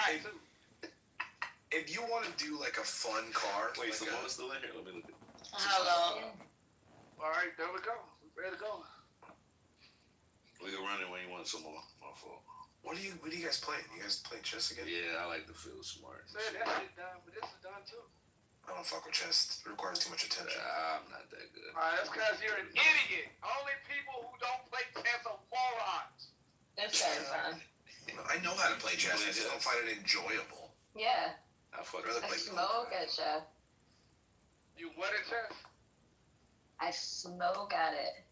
high too. If you want to do like a fun car, wait, like someone's still in here. Let me look at. Hello. All right, there we go. We're ready to go. We can run it when you want some more. My fault. What do you guys play? You guys play chess again? Yeah, I like to feel smart. Say that shit done, but this is done too. I don't fuck with chess. It requires too much attention. I'm not that good. All right, that's because you're an idiot. Only people who don't play chess are morons. That's very fun. I know how to play chess. I just don't find it enjoyable. Yeah. I fuck rather I play smoke at chess. You what at chess? I smoke at it.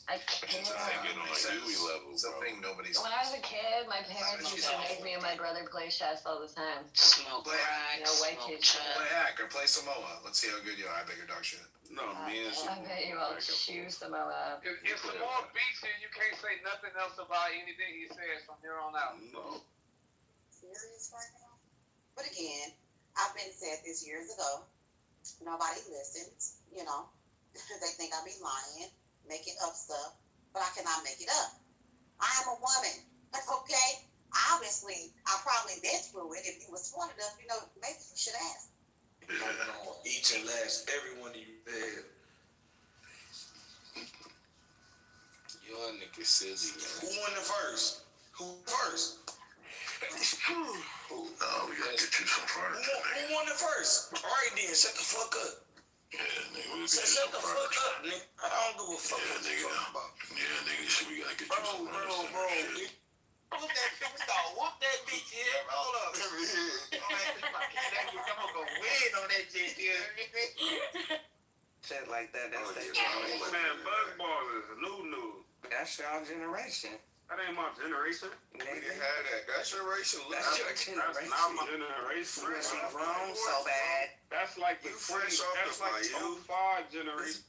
I can't. I get on like Dewey level, It's a thing nobody's. When I was a kid, my parents used to make me and my brother play chess all the time. Smoke Play- crack, No, way smoke too chug. Play hack or play Samoa. Let's see how good you are. I bet your dog shit. No, me and I bet you will chew Samoa up. If Samoa beats you, you can't say nothing else about anything he says from here on out. No. Serious right now? But again, I've been said this years ago. Nobody listens, you know. They think I be lying, making up stuff, but I cannot make it up. I am a woman, okay? Obviously, I probably been through it. If you was smart enough, you know, maybe you should ask. Each and last, every one of you bad. Y'all niggas silly, Who man. won the first? Who first? No, we gotta get you some furniture, nigga. Who won the first? All right then, shut the fuck up. Yeah, nigga, we'll get you Shut some the fuck furniture. up, nigga. I don't give a fuck Yeah, what you nigga. talking about. Yeah, nigga, shit, we gotta get you some furniture. Bro. Whoop that bitch, we gonna whoop that bitch here. Hold up. I'm gonna go win on that shit here. Shit like that, that's that. Man, Buzzball is new. That's y'all generation. That ain't my generation. We didn't have that. That's your racial. That's your That's generation. not my generation. You grown so bad. That's like the You fresh off that's the like fire. 05 generation.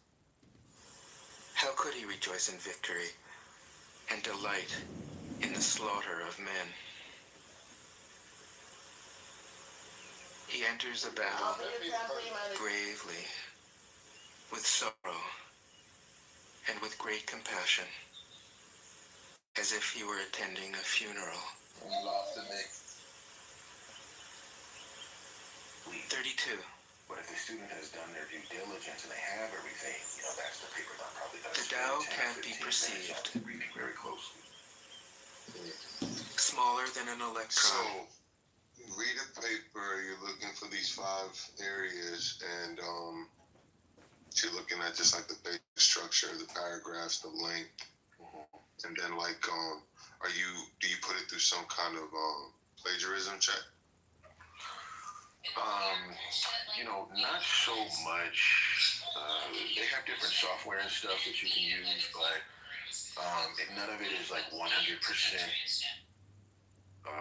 How could he rejoice in victory and delight in the slaughter of men? He enters the battle bravely, with sorrow, and with great compassion, as if he were attending a funeral. We lost the next. 32. But if the student has done their due diligence and they have everything, you know, that's the paper that probably does. The Tao can't be perceived. Reading very closely. Smaller than an electron. So, read a paper, you're looking for these 5 areas, and you're looking at just like the basic structure, the paragraphs, the length, and then like, do you put it through some kind of plagiarism check? You know, not so much. They have different software and stuff that you can use, but none of it is like 100%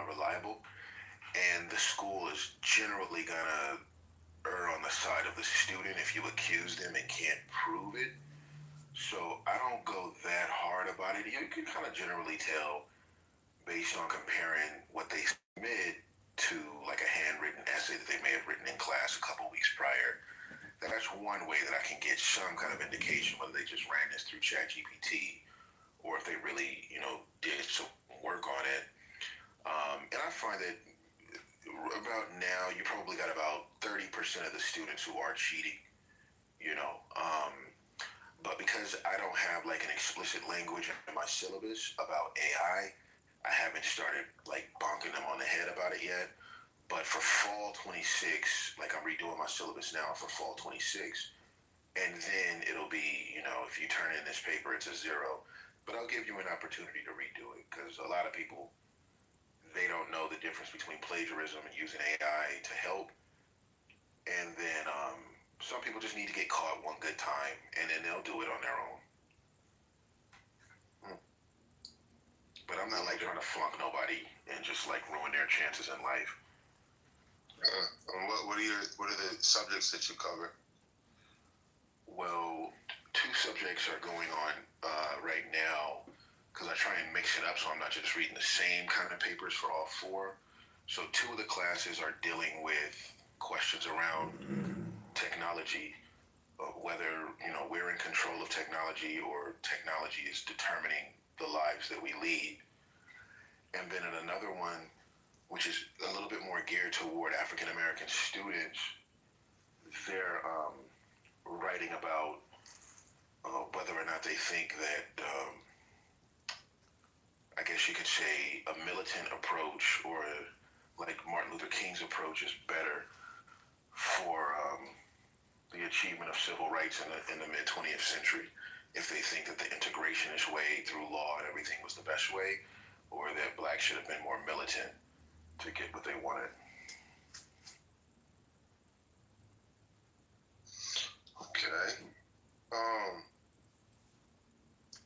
reliable. And the school is generally gonna err on the side of the student if you accuse them and can't prove it. So I don't go that hard about it. You can kind of generally tell based on comparing what they submit to like a handwritten essay that they may have written in class a couple weeks prior. That's one way that I can get some kind of indication whether they just ran this through ChatGPT or if they really, you know, did some work on it. And I find that about now you probably got about 30% of the students who are cheating, you know. But because I don't have like an explicit language in my syllabus about AI, I haven't started like bonking them on the head about it yet. But for fall 26, like I'm redoing my syllabus now for fall 26, and then it'll be, you know, if you turn in this paper, it's a 0. But I'll give you an opportunity to redo it because a lot of people, they don't know the difference between plagiarism and using AI to help. And then some people just need to get caught one good time, and then they'll do it on their own. But I'm not like trying to flunk nobody and just like ruin their chances in life. What are the subjects that you cover? Well, 2 subjects are going on right now because I try and mix it up so I'm not just reading the same kind of papers for all 4. So 2 of the classes are dealing with questions around technology, whether, you know, we're in control of technology or technology is determining the lives that we lead. And then in another one, which is a little bit geared toward African American students, they're writing about whether or not they think that, I guess you could say, a militant approach or like Martin Luther King's approach is better for the achievement of civil rights in the mid 20th century. If they think that the integrationist way through law and everything was the best way, or that blacks should have been more militant to get what they wanted. Okay.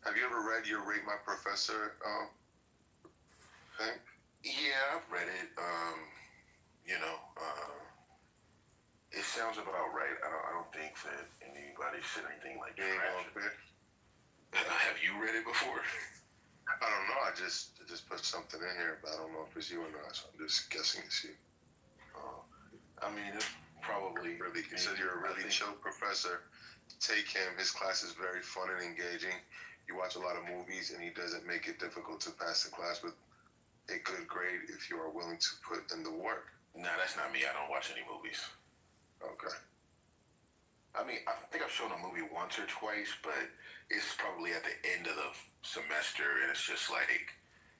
Have you ever read your Rate My Professor thing? Yeah, I've read it. It sounds about right. I don't think that anybody said anything like trash. Have you read it before? I don't know. I just put something in here, but I don't know if it's you or not. So I'm just guessing it's you. I mean, it's probably Really, he said you're a really chill professor. Take him. His class is very fun and engaging. You watch a lot of movies, and he doesn't make it difficult to pass the class with a good grade if you are willing to put in the work. Nah, that's not me. I don't watch any movies. Okay. I mean, I think I've shown a movie once or twice, but it's probably at the end of the semester, and it's just like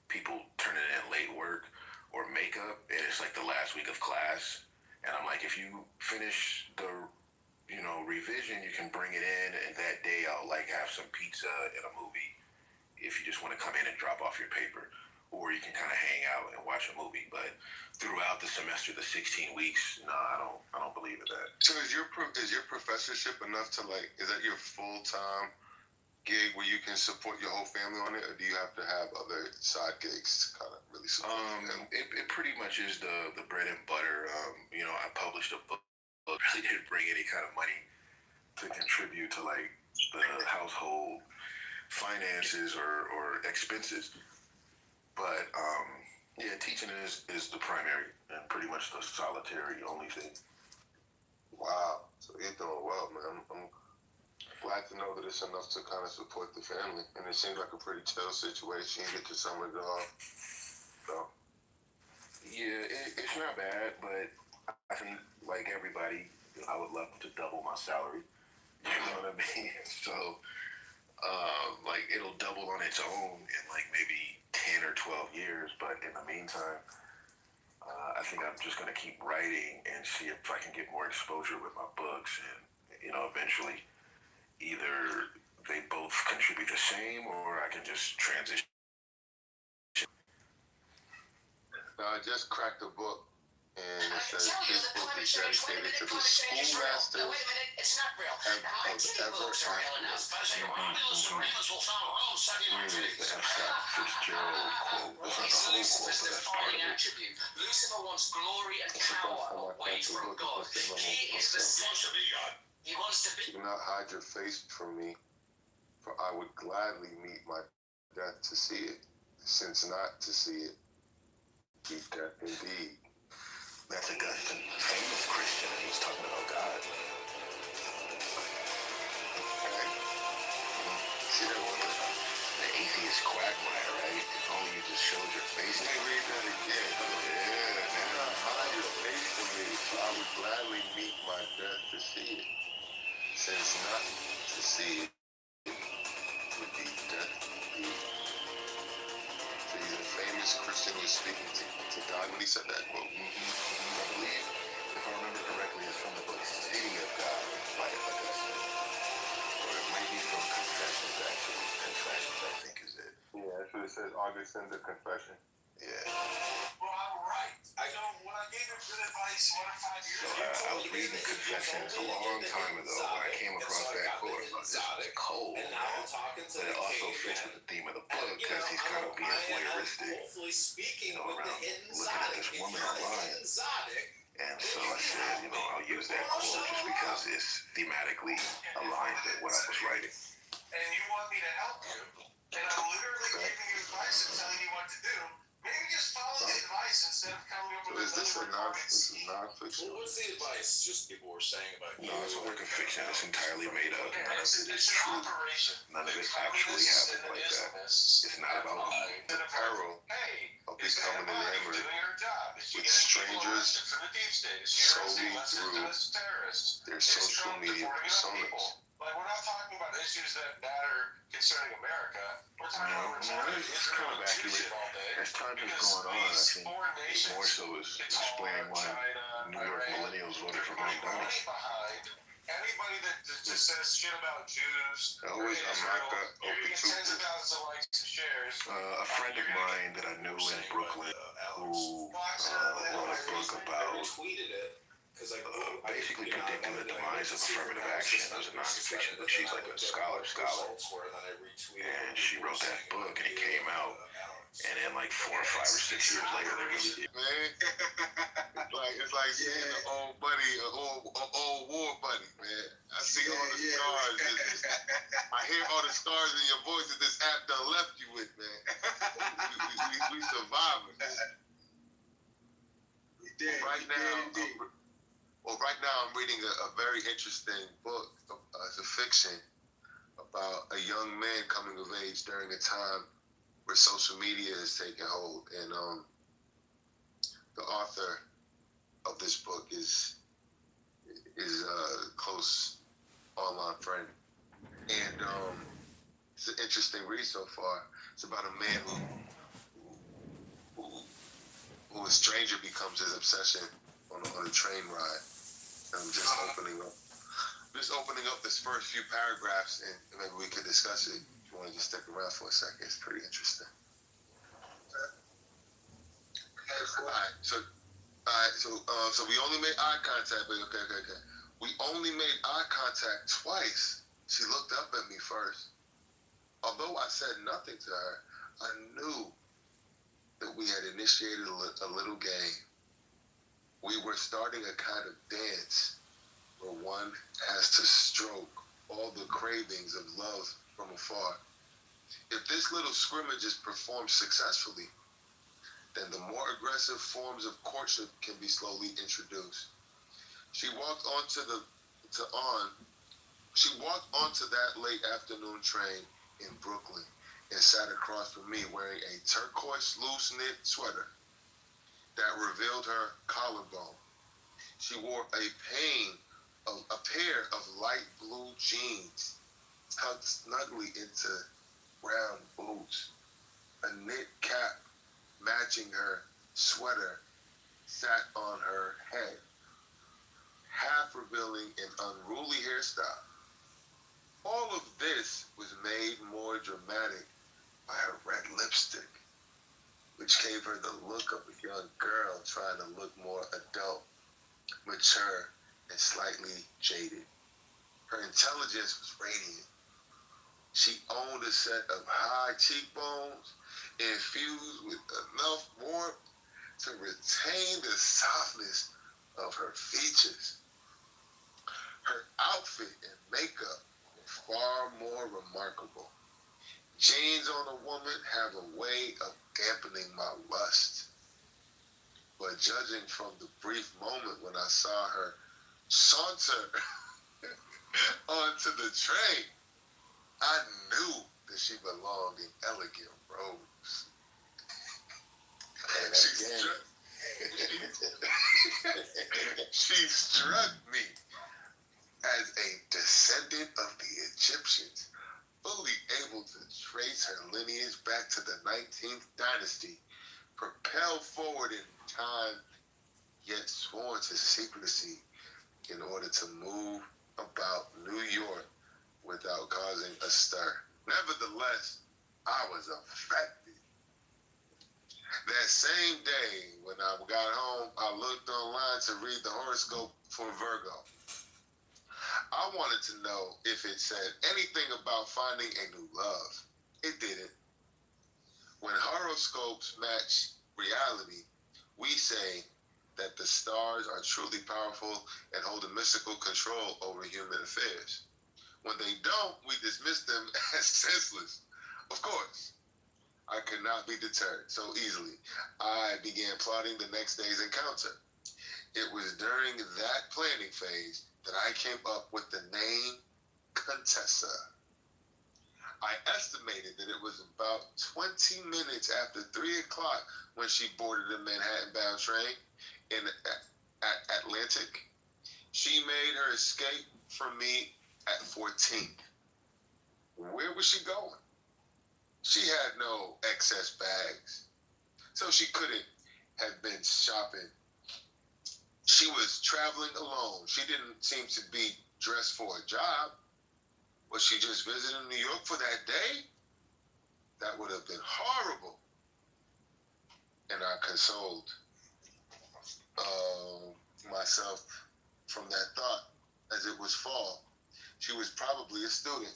people turning in late work or makeup, and it's like the last week of class. And I'm like, if you finish the, revision, you can bring it in, and that day I'll like have some pizza and a movie if you just want to come in and drop off your paper. Or you can kind of hang out and watch a movie. But throughout the semester, the 16 weeks, no, I don't believe in that. So is your professorship enough to is that your full-time gig where you can support your whole family on it, or do you have to have other side gigs to kind of really support them? It pretty much is the bread and butter. I published a book. Really didn't bring any kind of money to contribute to like the household finances or expenses. But yeah, teaching is the primary and pretty much the solitary only thing. Wow. So you're doing well, man. I'm glad to know that it's enough to kind of support the family. And it seems like a pretty chill situation. You get your summer off. So. Yeah, it's not bad, but I think like everybody, I would love to double my salary. You know what I mean? So, it'll double on its own in like maybe 10 or 12 years. But in the meantime, I think I'm just going to keep writing and see if I can get more exposure with my books. And, eventually either they both contribute the same or I can just transition. Now, I just cracked a book. And it says this book is dedicated to the schoolmasters no, wait a minute, it's not real. Now, I tell you books are real enough, but I say Romulus and Remus will follow Rome, study my That's Scott Fitzgerald quote. That's not the whole quote, but that's part of it. attribute. Lucifer wants glory and power away from God. He is the source of the God. He wants to be. Do not hide your face from me, for I would gladly meet my death to see it, since not to see it, be death indeed. That's Augustine, a famous Christian, and he's talking about God. Okay? See that one? The atheist quagmire, right? If only you just showed your face. Let me read that again. Yeah, Do not hide your face from me, for I would gladly meet my death to see it, since not to see it would be death indeed. So he's a famous Christian who was speaking to God when he said that quote. I believe, if I remember correctly, it's from the book City of God by Augustine. Or it might be from Confessions, actually. Confessions, I think, is it. Yeah, that's what it says, Augustine, the Confession. Yeah. Well, I'm right. When I gave him good advice 5 years So I was reading Confessions a long time ago when I came across that quote. I thought, this is cold, man. But it also fits with the theme of the book because he's kind of being voyeuristic, around looking at this woman online. And so I said, I'll use that quote just because it's thematically aligned with what I was writing. And you want me to help you, and I'm literally giving you advice and telling you what to do, Maybe just follow the advice instead of coming up So with is this a non-fiction? Well, what's the advice? Just people were saying about No, it's a work of fiction. It's entirely made up. Yeah, it's an operation. None of it actually happened like that. It's not about me. The peril Hey, of becoming enamored doing her job. with strangers from the deep state. solely through terrorists. their social media personas. Like, we're not talking about issues that matter concerning America. We're talking about it's kind of accurate. As time has gone on, I think more so is explaining why New York millennials voted for McDonald's. Anybody that just says shit about Jews, I'm not that open to tens of thousands of likes and shares. A friend of mine that I knew in Brooklyn who wrote a book about basically predicting the demise of affirmative action as a nonfiction, but she's like a scholar. And she wrote that book and it came out. And then like 4 or 5 or 6 years later, they really did. Man, it's like seeing an old buddy, an old war buddy, man. I see all the scars. I hear all the scars in your voice that this app done left you with, man. We survivors. Right now I'm reading a very interesting book. It's a fiction about a young man coming of age during a time where social media is taking hold, and the author of this book is a close online friend, and it's an interesting read so far. It's about a man who a stranger becomes his obsession on a train ride. And I'm just opening up this first few paragraphs, and maybe we could discuss it. If you want to just stick around for a second, it's pretty interesting. So we only made eye contact, but okay. We only made eye contact twice. She looked up at me first. Although I said nothing to her, I knew that we had initiated a little game. We were starting a kind of dance where one has to stroke all the cravings of love from afar. If this little scrimmage is performed successfully, then the more aggressive forms of courtship can be slowly introduced. She walked onto that late afternoon train in Brooklyn and sat across from me wearing a turquoise loose knit sweater that revealed her collarbone. She wore a pair of light blue jeans tucked snugly into brown boots. A knit cap matching her sweater sat on her head, half revealing an unruly hairstyle. All of this was made more dramatic by her red lipstick, which gave her the look of a young girl trying to look more adult, mature, and slightly jaded. Her intelligence was radiant. She owned a set of high cheekbones infused with enough warmth to retain the softness of her features. Her outfit and makeup were far more remarkable. Jeans on a woman have a way of dampening my lust. But judging from the brief moment when I saw her saunter onto the train, I knew that she belonged in elegant robes. And she struck me as a descendant of the Egyptians, fully able to trace her lineage back to the 19th dynasty, propelled forward in time, yet sworn to secrecy in order to move about New York without causing a stir. Nevertheless, I was affected. That same day, when I got home, I looked online to read the horoscope for Virgo. I wanted to know if it said anything about finding a new love. It didn't. When horoscopes match reality, we say that the stars are truly powerful and hold a mystical control over human affairs. When they don't, we dismiss them as senseless. Of course, I could not be deterred so easily. I began plotting the next day's encounter. It was during that planning phase that I came up with the name Contessa. I estimated that it was about 20 minutes after 3 o'clock when she boarded the Manhattan-bound train at Atlantic. She made her escape from me at 14. Where was she going? She had no excess bags, so she couldn't have been shopping. She was traveling alone. She didn't seem to be dressed for a job. Was she just visiting New York for that day? That would have been horrible. And I consoled myself from that thought as it was fall. She was probably a student.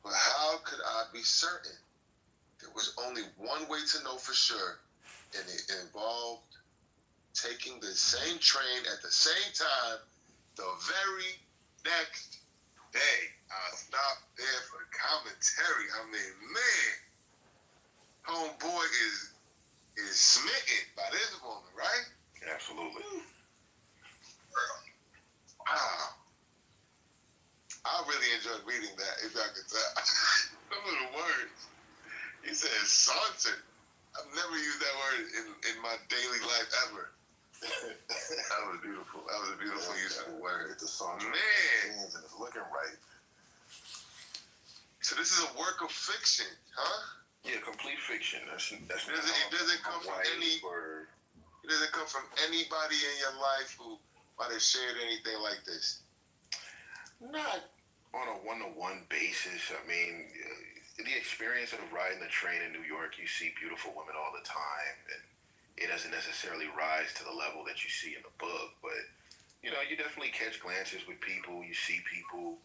But how could I be certain? There was only one way to know for sure, and it involved taking the same train at the same time the very next day. I stopped there for commentary. I mean, man, homeboy is smitten by this woman, right? Absolutely. Wow. I really enjoyed reading that, if I could tell. Those are the words. He said sauntered. I've never used that word in my daily life ever. That was beautiful. That was a beautiful use of the word. It's a song. Man. And it's looking right. So this is a work of fiction, huh? Yeah, complete fiction. It doesn't come from it doesn't come from anybody in your life who might have shared anything like this. Not on a one-to-one basis. I mean, the experience of riding the train in New York, you see beautiful women all the time, and it doesn't necessarily rise to the level that you see in the book, but, you know, you definitely catch glances with people, you see people,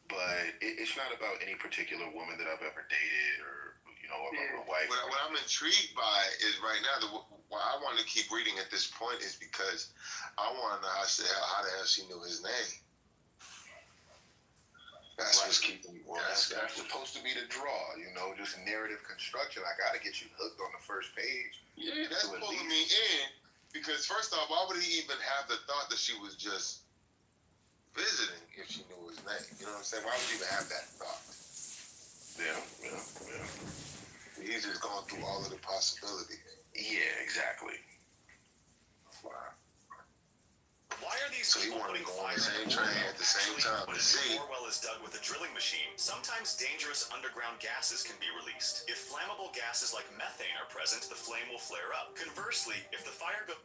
but it's not about any particular woman that I've ever dated or, you know, a wife. What I'm intrigued by is right now, why I want to keep reading at this point is because I want to know how the hell she knew his name. That's what's keeping me. That's supposed to be the draw, you know, just narrative construction. I got to get you hooked on the first page. Yeah, that's pulling me in because first off, why would he even have the thought that she was just visiting if she knew his name? You know what I'm saying? Why would he even have that thought? Yeah. He's just going through all of the possibilities. Yeah, exactly. Wow. Why are these So he people wanted to putting go on fire the same in train at the same time to see. When a well is dug with a drilling machine, sometimes dangerous underground gases can be released. If flammable gases like methane are present, the flame will flare up. Conversely, if the fire goes